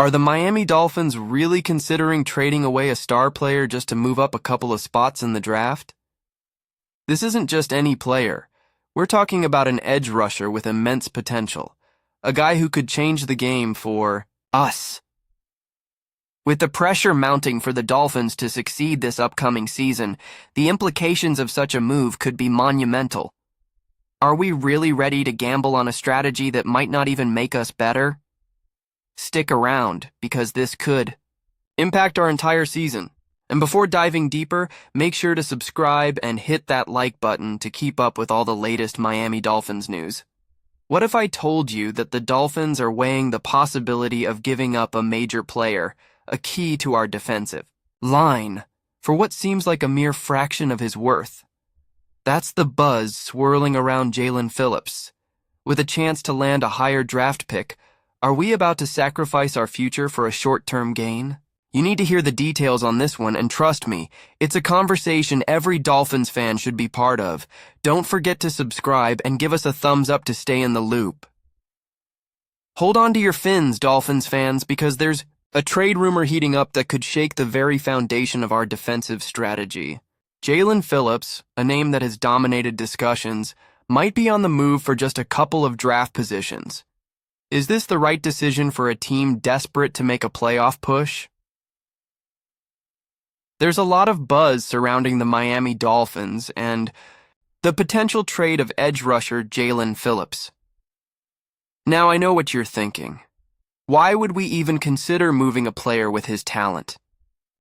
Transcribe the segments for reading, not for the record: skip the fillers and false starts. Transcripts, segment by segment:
Are the Miami Dolphins really considering trading away a star player just to move up a couple of spots in the draft? This isn't just any player. We're talking about an edge rusher with immense potential, a guy who could change the game for us. With the pressure mounting for the Dolphins to succeed this upcoming season, the implications of such a move could be monumental. Are we really ready to gamble on a strategy that might not even make us better? Stick around, because this could impact our entire season. And before diving deeper, make sure to subscribe and hit that like button to keep up with all the latest Miami Dolphins news. What if I told you that the Dolphins are weighing the possibility of giving up a major player, a key to our defensive line, for what seems like a mere fraction of his worth? That's the buzz swirling around Jaelan Phillips. With a chance to land a higher draft pick, are we about to sacrifice our future for a short-term gain? You need to hear the details on this one, and trust me, it's a conversation every Dolphins fan should be part of. Don't forget to subscribe and give us a thumbs up to stay in the loop. Hold on to your fins, Dolphins fans, because there's a trade rumor heating up that could shake the very foundation of our defensive strategy. Jaelan Phillips, a name that has dominated discussions, might be on the move for just a couple of draft positions. Is this the right decision for a team desperate to make a playoff push? There's a lot of buzz surrounding the Miami Dolphins and the potential trade of edge rusher Jaelan Phillips. Now I know what you're thinking. Why would we even consider moving a player with his talent?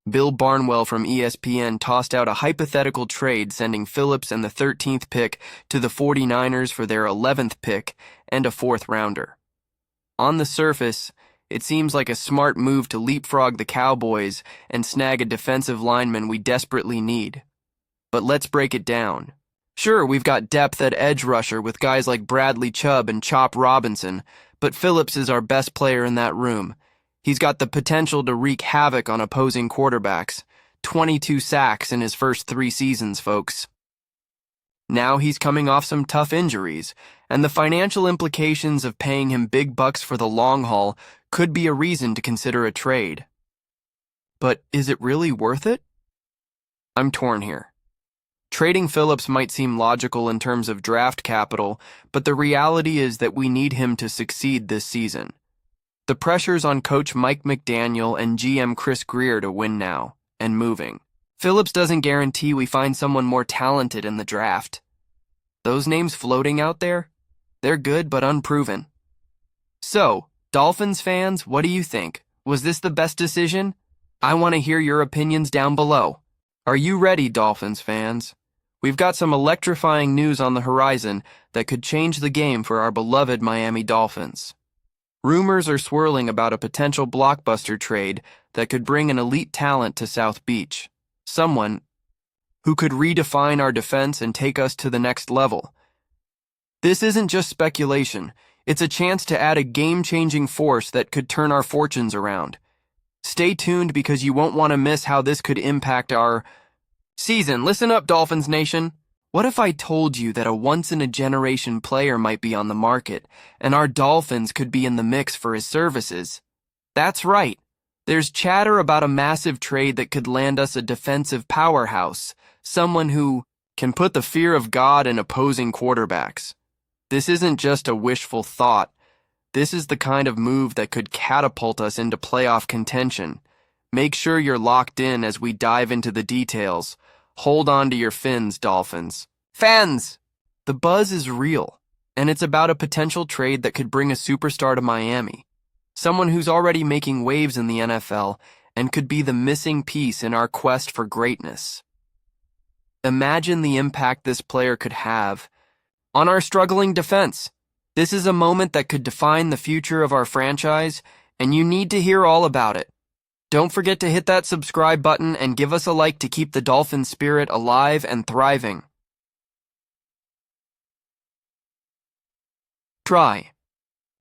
Bill Barnwell from ESPN tossed out a hypothetical trade sending Phillips and the 13th pick to the 49ers for their 11th pick and a 4th rounder. On the surface, it seems like a smart move to leapfrog the Cowboys and snag a defensive lineman we desperately need. But let's break it down. Sure, we've got depth at edge rusher with guys like Bradley Chubb and Chop Robinson, but Phillips is our best player in that room. He's got the potential to wreak havoc on opposing quarterbacks. 22 sacks in his first 3 seasons, folks. Now he's coming off some tough injuries, and the financial implications of paying him big bucks for the long haul could be a reason to consider a trade. But is it really worth it? I'm torn here. Trading Phillips might seem logical in terms of draft capital, but the reality is that we need him to succeed this season. The pressure's on Coach Mike McDaniel and GM Chris Greer to win now, and moving. Phillips doesn't guarantee we find someone more talented in the draft. Those names floating out there? They're good but unproven. So, Dolphins fans, what do you think? Was this the best decision? I want to hear your opinions down below. Are you ready, Dolphins fans? We've got some electrifying news on the horizon that could change the game for our beloved Miami Dolphins. Rumors are swirling about a potential blockbuster trade that could bring an elite talent to South Beach. Someone who could redefine our defense and take us to the next level. This isn't just speculation. It's a chance to add a game-changing force that could turn our fortunes around. Stay tuned because you won't want to miss how this could impact our season. Listen up, Dolphins Nation. What if I told you that a once-in-a-generation player might be on the market, and our Dolphins could be in the mix for his services? That's right. There's chatter about a massive trade that could land us a defensive powerhouse, someone who can put the fear of God in opposing quarterbacks. This isn't just a wishful thought. This is the kind of move that could catapult us into playoff contention. Make sure you're locked in as we dive into the details. Hold on to your fins, Dolphins. Fans! The buzz is real, and it's about a potential trade that could bring a superstar to Miami. Someone who's already making waves in the NFL and could be the missing piece in our quest for greatness. Imagine the impact this player could have on our struggling defense. This is a moment that could define the future of our franchise, and you need to hear all about it. Don't forget to hit that subscribe button and give us a like to keep the Dolphin spirit alive and thriving.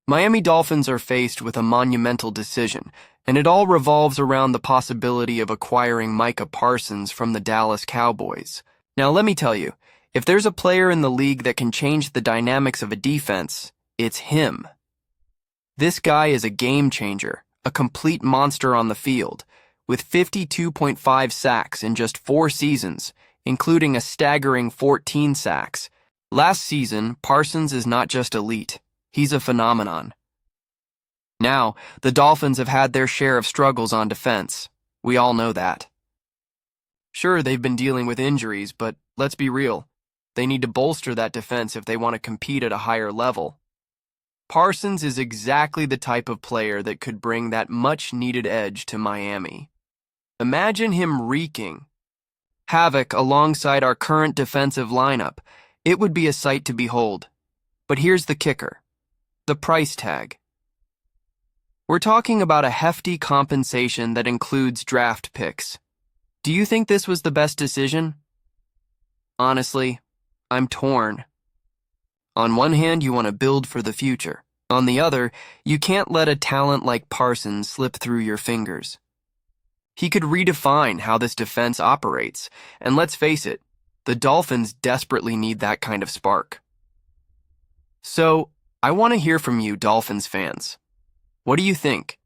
Miami Dolphins are faced with a monumental decision, and it all revolves around the possibility of acquiring Micah Parsons from the Dallas Cowboys. Now let me tell you, if there's a player in the league that can change the dynamics of a defense, it's him. This guy is a game changer, a complete monster on the field, with 52.5 sacks in just 4 seasons, including a staggering 14 sacks. Last season, Parsons is not just elite, he's a phenomenon. Now, the Dolphins have had their share of struggles on defense. We all know that. Sure, they've been dealing with injuries, but let's be real. They need to bolster that defense if they want to compete at a higher level. Parsons is exactly the type of player that could bring that much-needed edge to Miami. Imagine him wreaking havoc alongside our current defensive lineup. It would be a sight to behold. But here's the kicker: the price tag. We're talking about a hefty compensation that includes draft picks. Do you think this was the best decision? Honestly, I'm torn. On one hand, you want to build for the future. On the other, you can't let a talent like Parsons slip through your fingers. He could redefine how this defense operates, and let's face it, the Dolphins desperately need that kind of spark. So, I want to hear from you, Dolphins fans. What do you think?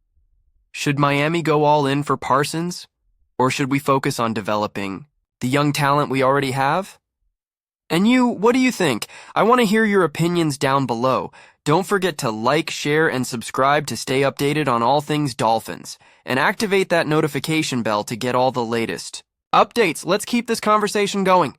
Should Miami go all in for Parsons? Or should we focus on developing the young talent we already have? And you, what do you think? I want to hear your opinions down below. Don't forget to like, share, and subscribe to stay updated on all things Dolphins. And activate that notification bell to get all the latest updates. Let's keep this conversation going.